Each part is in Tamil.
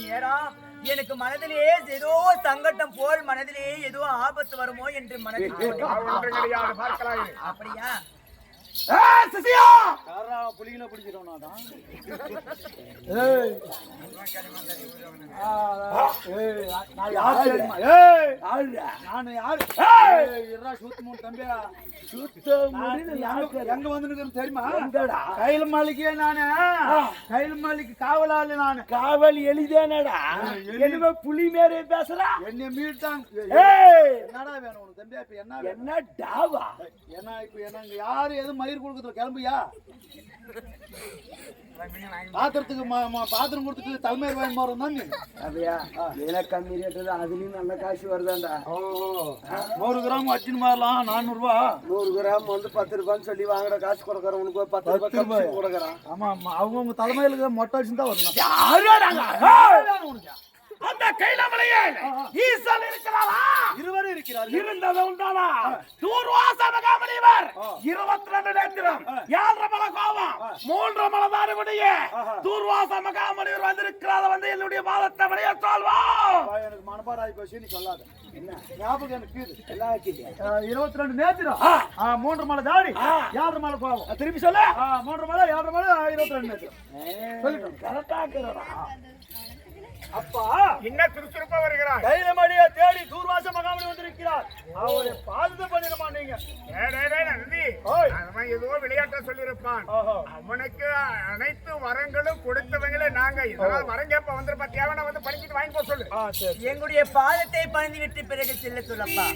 நேரம் எனக்கு மனதிலே ஏதோ சங்கடம் போல் மனதிலே ஏதோ ஆபத்து வருமோ என்று மனதில் அப்படியா புலிகளை பிடிக்கிறோம் எங்க வந்து தெரியுமா கையில் மாளிகை நானு கையில் மாளிகை காவலாளி நானு காவல் எளிதானடா என்ன புலி மேலே பேசுறா என்ன மீட்டாங்க என்னடா வேணும் உனக்கு தம்பியா இப்ப என்ன டாவா ஏன்னா இப்ப என்ன யாரு எதுவும் மயிர் கொடுக்குறது கிளம்பியா பாத்திரத்துக்கு பாத்திரம் கொடுத்துட்டு தலைமையர் வாங்கி போறோம் தான் அப்படியா விலை கம்மி ரேட்டு அதுலயும் நல்ல காசு வருதாண்டா 100 கிராம் அச்சின்னு மாறலாம் 400 ரூபா 100 கிராம் வந்து 10 ரூபான்னு சொல்லி வாங்குற காசு கொடுக்குறேன் உனக்கு 10 ரூபாய் கொடுக்குறான் ஆமா அவங்க தலைமையில மொட்டை வச்சு தான் வரணும் அந்த கைலமலையே ஈசன் இருக்கிறாரா இருவரும் இருக்கிறார் இருந்தது உண்டானா தூர்வாச மகாமுனிவர் 22 நேத்திரம் 7 மல கோபம் 3 மல தாருடைய தூர்வாச மகாமுனிவர் வந்திருக்கிறார் வந்து என்னுடைய பாதத்தை வரைய சொல்வா எனக்கு மனபாடாய் போச்சு நீ சொல்லாத என்ன ஞாபகம் எனக்கு எல்லாம் ஆக்கிட்டியா 22 நேத்திரம் 3 மல தாடி 7 மல கோபம் திருப்பி சொல்ல 3 மல 7 மல 22 நேத்திரம் சொல்லிட்டோம் கரெக்டா இருக்கறடா அப்பா என்ன திருச்சிருப்பா வருகிறார் கைலமடியை தேடி தூர்வாச மகாமுனி வந்திருக்கிறார் அவரை பாதுகாப்பு பண்ணிடுமா நீங்க நந்தி அவன் ஏதோ விளையாட்ட சொல்லியிருப்பான் அவனுக்கு அனைத்து வரங்களும் கொடுத்தவங்களே நாங்க இதெல்லாம் வரம் கேப்ப வந்துருப்பா தேவனா வந்து படிச்சுட்டு வாங்கி போ சொல்லு எங்களுடைய பாதத்தை பணிந்து விட்டு பிறகு செல்ல சொல்லப்பா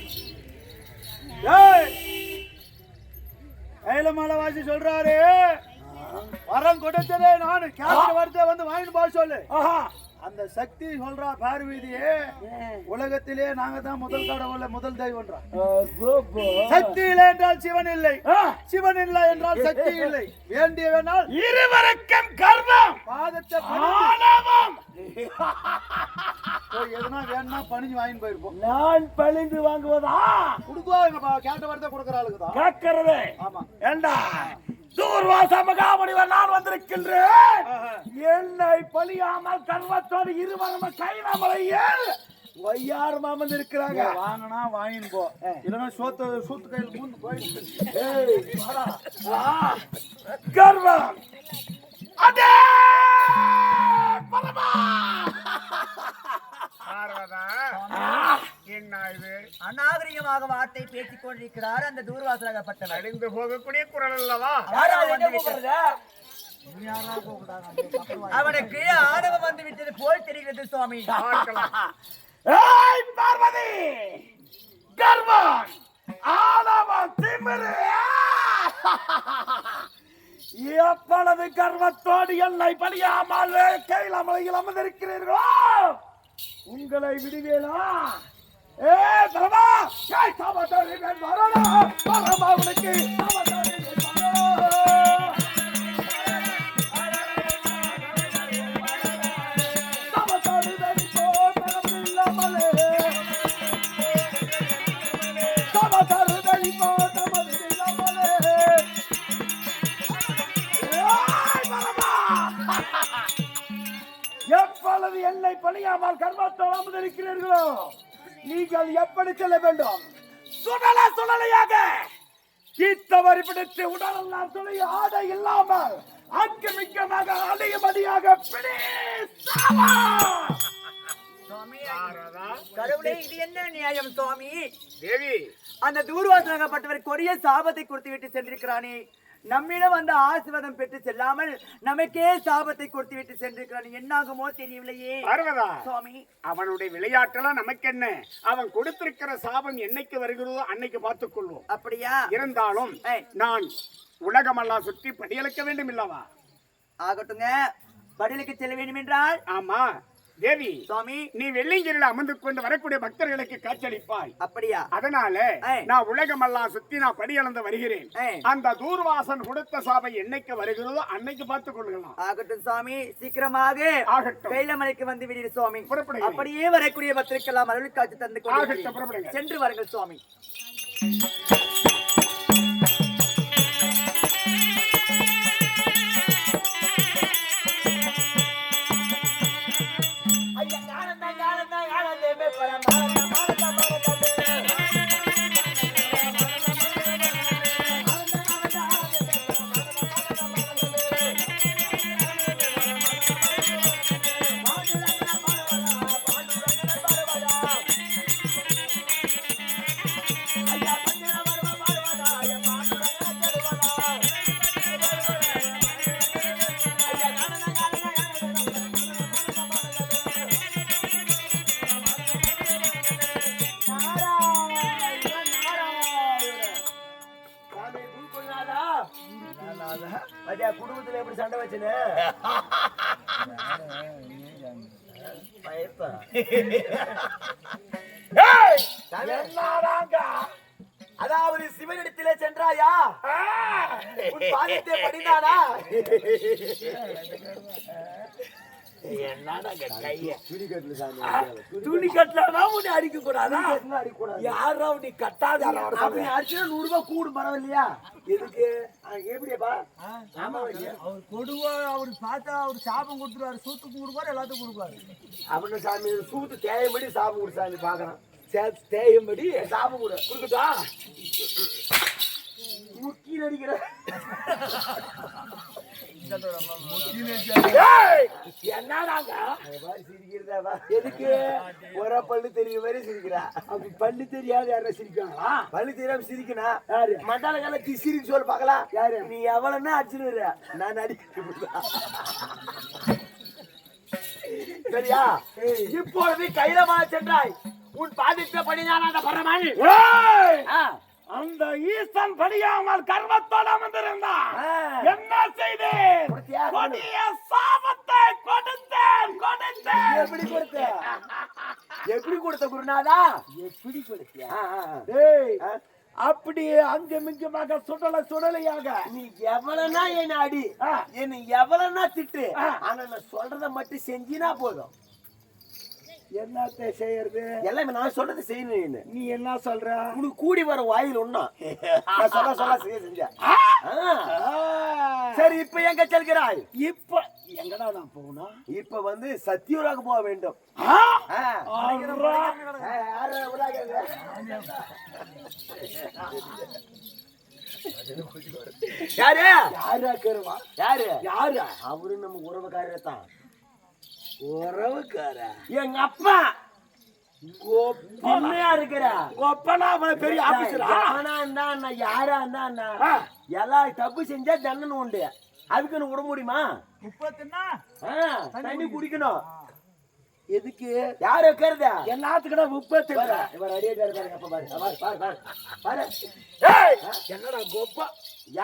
கைலமலை வாசி சொல்றாரு வரம் கொடுத்ததே நானு கேப்டன் வரதே வந்து வாங்கிட்டு போ சொல்லு அந்த சக்தி சொல்றா பார்வதியே உலகத்திலே நாங்க தான் முதல் கடவுள் முதல் தெய்வம்ன்றா சக்தி இல்லை என்றால் சிவன் இல்லை சிவன் இல்லை என்றால் சக்தி இல்லை வேண்டியவனால் இருவருக்கும் கர்மம் பாதத்தை எதுனா வேணா பணிஞ்சு வாங்கி போயிருப்போம் நான் பழிந்து வாங்குவதா கொடுக்குவாங்க கேட்ட வரத கொடுக்குற ஆளுக்குதான் கேட்கறது ஆமா ஏண்டா தூர்வாச மகாமுனிவர் நான் வந்திருக்கின்றேன் என்னை பழியாமல் கர்வத்தோடு இருவரும் கைலமலையில் வையாரமா வந்து இருக்கிறாங்க வாங்கினா வாங்கின்னு போ இல்லைன்னா சூத்து கையில் மூந்து போயிட்டு கர்வம் அதே பரமா என்ன இது அநாகரிகமாக வார்த்தை பேசிக் கொண்டிருக்கிறார் அந்த தூர்வாசலாகப்பட்டவர் அழிந்து போகக்கூடிய குரல் அல்லவா அவனுக்கு ஆணவம் வந்து விட்டது போல் தெரிகிறது சுவாமி பார்வதி கர்வம் ஆணவம் திமிரு எப்பொழுது கர்வத்தோடு என்னை பழியாமல் கைலமலையில் அமர்ந்திருக்கிறீர்களோ உங்களை விடுவேனா பரமா சாமத்தாரி பரமா உனக்கு எப்பொழுது என்னை பணியாமல் கர்மத்தோடு அமர்ந்திருக்கிறீர்களோ நீங்கள் எப்படி செல்ல வேண்டும் சுடலையாக தீத்தவரி பிடித்து உடலெல்லாம் துளி ஆடை இல்லாமல் அக்கமிக்கமாக அழியும்படியாக கடவுளே இது என்ன நியாயம் சுவாமி தேவி அந்த தூர்வாசனாகப்பட்டவர் கொடிய சாபத்தை கொடுத்து விட்டு சென்றிருக்கிறானே நம்மிடம் வந்து ஆசீர்வாதம் பெற்று செல்லாமல் நமக்கே சாபத்தை கொடுத்து விட்டு சென்றிருக்கிறான் என்னாகுமோ தெரியவில்லையே சுவாமி அவனுடைய விளையாட்டெல்லாம் நமக்கு என்ன அவன் கொடுத்திருக்கிற சாபம் என்னைக்கு வருகிறதோ அன்னைக்கு பார்த்துக் கொள்வோம் அப்படியா இருந்தாலும் நான் உலகமெல்லாம் சுற்றி படியளிக்க வேண்டும் இல்லவா ஆகட்டுங்க படியலுக்கு செல்ல வேண்டும் என்றால் ஆமா தேவி சுவாமி நீ வெள்ளிங்கிரில் அமர்ந்து கொண்டு வரக்கூடிய பக்தர்களுக்கு காட்சியளிப்பாய் அப்படியா அதனால நான் உலகமெல்லாம் சுத்தி நான் படியளந்து வருகிறேன் அந்த தூர்வாசன் கொடுத்த சாபை என்னைக்கு வருகிறதோ அன்னைக்கு பார்த்துக் கொள்ளலாம் ஆகட்டும் சுவாமி சீக்கிரமாக கைலமலைக்கு வந்து விடுகிற சுவாமி அப்படியே வரக்கூடிய பக்தருக்கெல்லாம் அருள் காட்சி தந்து கொண்டு சென்று வாருங்கள் சுவாமி குடும்பத்துல எப்படி சண்டை வச்சுன்னு அதாவது சிவனிடத்திலே சென்றாயா உன் பாதத்தை படினானா துணி கட்டலாம் உன்னை அடிக்க கூடாதா யாரா நீ கட்டாத அடிச்சா 100 ரூபாய் கூடு பரவாயில்லையா எதுக்கு எப்படியாப்பா அவர் கொடுவா அவரு பார்த்தா அவர் சாபம் கொடுத்துருவாரு சூத்துக்கு கொடுப்பாரு எல்லாத்துக்கும் கொடுப்பாரு அப்படின்னு சாமி சூத்து தேயம்படி சாபம் கொடு சாமி பாக்கலாம் தேயும்படி சாபம் கூட கொடுக்கட்டா முக்கியில் அடிக்கிற என்னடாங்க சிரிக்கிறதா எதுக்கு ஒரு பல்லு தெரியுற மாதிரி சிரிக்கிறா அப்படி பல்லு தெரியாது யாரும் சிரிக்காங்களா பல்லு தெரியாம சிரிக்கனா யாரு மண்டால கால சிரிக்க சொல்லு பாக்கலாம் யாரு நீ எவ்வளவுன்னா அடிச்சுடுற நான் அடிக்க சரியா இப்பொழுது கைலமா சென்றாய் உன் பாதித்த படிதான் அந்த பரமன் அந்த ஈசன் படியாமல் கர்மத்தோட வந்திருந்தான் என்ன செய்தேன் கொடிய சாபத்தை கொடுத்தேன் எப்படி கொடுத்த குருநாதா எப்படி கொடுத்தியா அப்படி அங்க மிங்கமாக சுடலையாக நீ எவ்வளவுனா என்ன அடி என்ன எவ்வளவுனா திட்டு ஆனா நான் சொல்றத மட்டும் செஞ்சினா போதும் என்னத்தை செய்யறது எல்லாமே நான் சொல்றது செய்யணும் நீ என்ன சொல்ற உனக்கு கூடி வர வாயில் ஒண்ணா சொல்ல செஞ்ச சரி இப்ப எங்க செல்கிறாய் இப்ப எங்கடா நான் போகணும் இப்ப வந்து சத்தியூராக போக வேண்டும் யாரு யாரு யாரு அவரு நம்ம உறவுக்காரத்தான் உறவுக்கார எங்க அப்பா இருக்கிற பெரிய யாரா இருந்தா எல்லாம் தப்பு செஞ்சா தண்டனை உண்டு அதுக்கு விட முடியுமா தண்ணி குடிக்கணும் எதுக்கு யாரு வைக்கிறத எல்லாத்துக்கிட்ட 30 என்னடா கோப்பா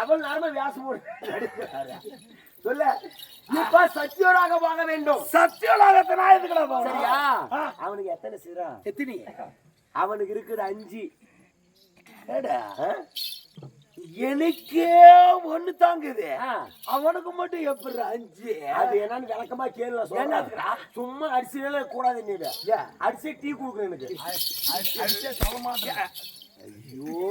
எவ்வளவு நேரமா வியாசம் சொல்ல இப்ப சத்தியோராக போக வேண்டும் சத்தியோராகத்தினா எதுக்குடா சரியா அவனுக்கு எத்தனை சிரா எத்தனை அவனுக்கு இருக்குது 5 எனக்கு ஒண்ணு தாங்குது அவனுக்கு மட்டும் எப்படி 5 அது என்னன்னு விளக்கமா கேள்வி சும்மா அரிசியில கூடாது நீ அரிசி டீ கொடுக்குறேன் எனக்கு சொல்ல மாட்டேன் ஐயோ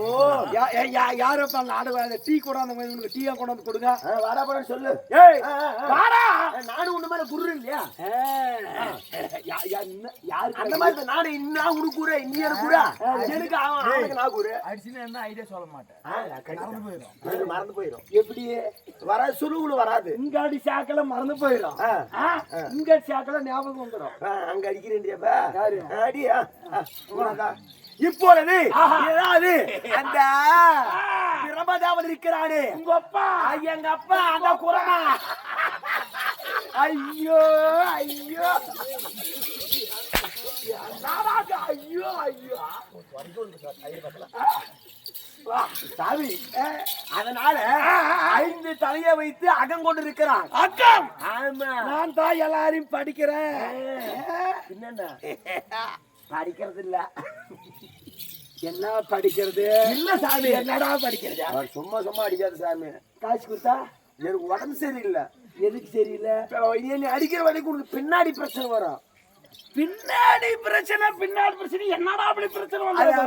யாரப்பா நாடு டீ கொண்டாந்து உனக்கு டீயா கொண்டாந்து கொடுங்க வாடா போட சொல்லு நானும் உன்ன மாதிரி குரு இல்லையா அந்த மாதிரி நானும் இன்னும் உனக்கு கூற இன்னும் கூற எனக்கு அவனுக்கு நான் கூற அடிச்சுன்னு என்ன ஐடியா சொல்ல மாட்டேன் மறந்து போயிடும் எப்படி வர சுருகுல வராது இங்க அடி சாக்கல மறந்து போயிடும் இங்க சாக்கல ஞாபகம் வந்துடும் அங்க அடிக்கிறேன் அடியா இப்பொழுது ஏதாவது அந்த பிரமதாவன் இருக்கிறாரு உங்க அப்பா எங்க அப்பா அந்த குரமா ஐயோ ஐயோ ஐயோ ஐயோ சாமி அதனால 5 தலையை வைத்து அகம் கொண்டு இருக்கிறான் அக்கம் ஆமா நான் தான் எல்லாரையும் படிக்கிறேன் என்னன்னா படிக்கிறது இல்ல என்ன படிக்கிறது இல்ல சாமி என்னடா படிக்கிறது சும்மா அடிக்காது சாமி காசு கொடுத்தா எனக்கு உடம்பு சரியில்லை எதுக்கு சரியில்லை நீ அடிக்கிற வரைக்கும் உனக்கு பின்னாடி பிரச்சனை வரும் பின்னாடி பிரச்சனை என்னடா அப்படி பிரச்சனை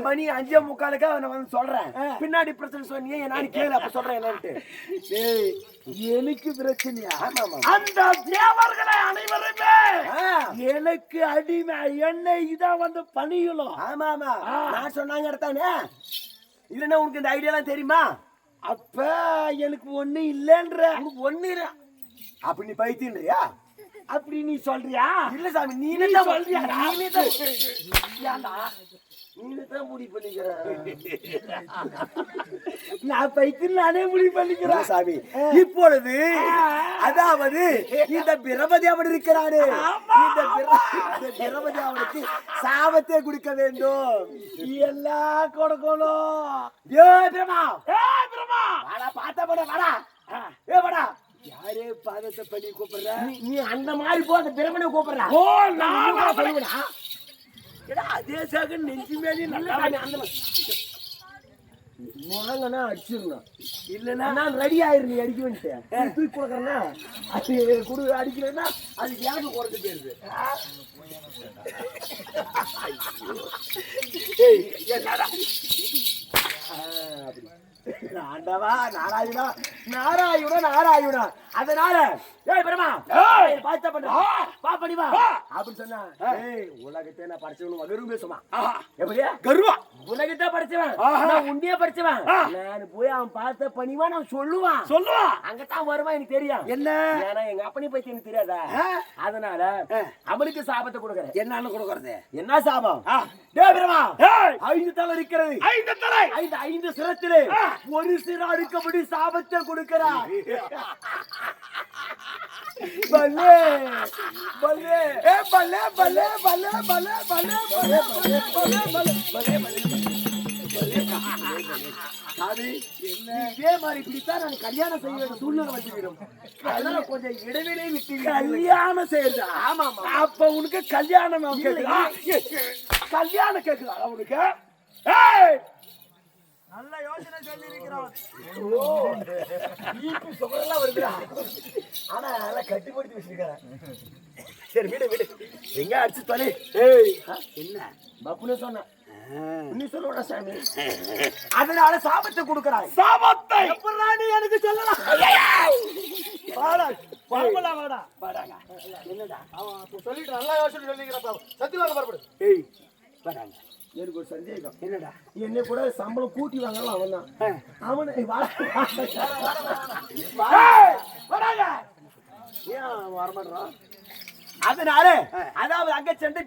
மணி 5:45 நான் வந்து சொல்றேன் பின்னாடி பிரச்சனை சொன்னீங்க நான் கேளு அப்ப சொல்றேன் என்னன்ட்டு எனக்கு பிரச்சனையா அந்த தேவர்களை அனைவருமே எனக்கு அடிமை என்னை இதான் வந்து பணியலும் ஆமா ஆமா நான் சொன்னாங்க இடத்தானே இல்லன்னா உனக்கு இந்த ஐடியா எல்லாம் தெரியுமா அப்ப எனக்கு ஒண்ணு இல்லைன்ற ஒண்ணு அப்ப நீ பைத்தியன்றியா அப்படி நீ சொல்றியா இல்ல சாமி நீனே சொல்றியா நீதான் முடிவு பண்ணிக்கிற நான் பைத்தியம் நானே முடிவு பண்ணிக்கிறேன் சாமி இப்பொழுது அதாவது இந்த பிரமதி அவன் இருக்கிறாரு இந்த பிரமதி அவனுக்கு சாபத்தை கொடுக்க வேண்டும் எல்லாம் கொடுக்கணும் ஏ பிரமா வாடா பாத்த போட வாடா ஏ வாடா யாரே பாதத்தை பண்ணி கூப்பிடுற? நீ அந்த மாதிரி போ, அந்த பிரமனை கூப்பிடுறா. ஓ நான் சொல்லுடா. ஏடா அதே சாக நெஞ்சு மேலே நல்லா அந்த முழங்கனா அடிச்சிடணும். இல்லைன்னா நான் ரெடி ஆயிரு, நீ அடிக்க வேண்டிய தூக்கி கொடுக்குறேன்னா அது குடு அடிக்கலன்னா அது எனக்கு குறைஞ்சு போயிருது. என்னடா ஆண்டவா நாராயணா நாராயணா நாராயணா. அதனால ஏய் பிரமா பாத்த பண்ற பா படிவா அப்படி சொன்னா, ஏய் உலகத்தை நான் படிச்சவனு வகரும் பேசுமா. எப்படியா கருவா உலகத்தை படிச்சவன், நான் உண்டிய படிச்சவன். நான் போய் அவன் பார்த்த பணிவா நான் சொல்லுவான். அங்கதான் வருவான், எனக்கு தெரியும். என்ன? ஏன்னா எங்க அப்பனி பத்தி எனக்கு தெரியாதா. அதனால அவனுக்கு சாபத்தை கொடுக்கறேன். என்னன்னு கொடுக்கறது? என்ன சாபம்? டேய் பிரமா, 5 தலை இருக்கிறது. 5 தலை, 5 சிரத்திலே ஒரு சிர அடுக்கபடி சாபத்தை கொடுக்கிறார். பல்லே பல்லே ஏ பல்லே பல்லே பல்லே பல்லே பல்லே பல்லே பல்லே பல்லே பல்லே அது இதே மாதிரி இப்படித்தான் நான் கல்யாணம் செய்ய வேண்டிய சூழ்நிலை வந்துவிடும். அதனால கொஞ்சம் இடைவெளி விட்டு கல்யாணம் செய்யுது. ஆமா அப்ப உனக்கு கல்யாணம் கேக்குதா? கல்யாணம் கேக்குதா உனக்கு? நல்ல யோசனை சொல்லி இருக்கிறோம். சுகரெல்லாம் வருதுடா. ஆனா நல்லா கட்டிப்படுத்தி வச்சிருக்கிறேன். சரி வீடு வீடு எங்க அடிச்சு தொலை. என்ன பப்புன்னு சொன்ன நீ சொல்லுடா சாமி. அதனால சாபத்தை கொடுக்கறாய். சாபத்தை எப்படா நீ எனக்கு சொல்லலாம்? வாடா வாடா வாடா வாடாங்க. என்னடா அவன் சொல்லிட்டு நல்லா யோசனை சொல்லிக்கிறப்ப சத்தியமாக பரப்படு. ஏய் வாடாங்க. எனக்கு ஒரு சந்தேகம். என்னடா? என்னை கூட சம்பளம் கூட்டி வாங்கலாம். அவன் தான் அவனை வராங்க. ஏன் வரமாட்டான்? அதனால அதாவது அங்க சென்று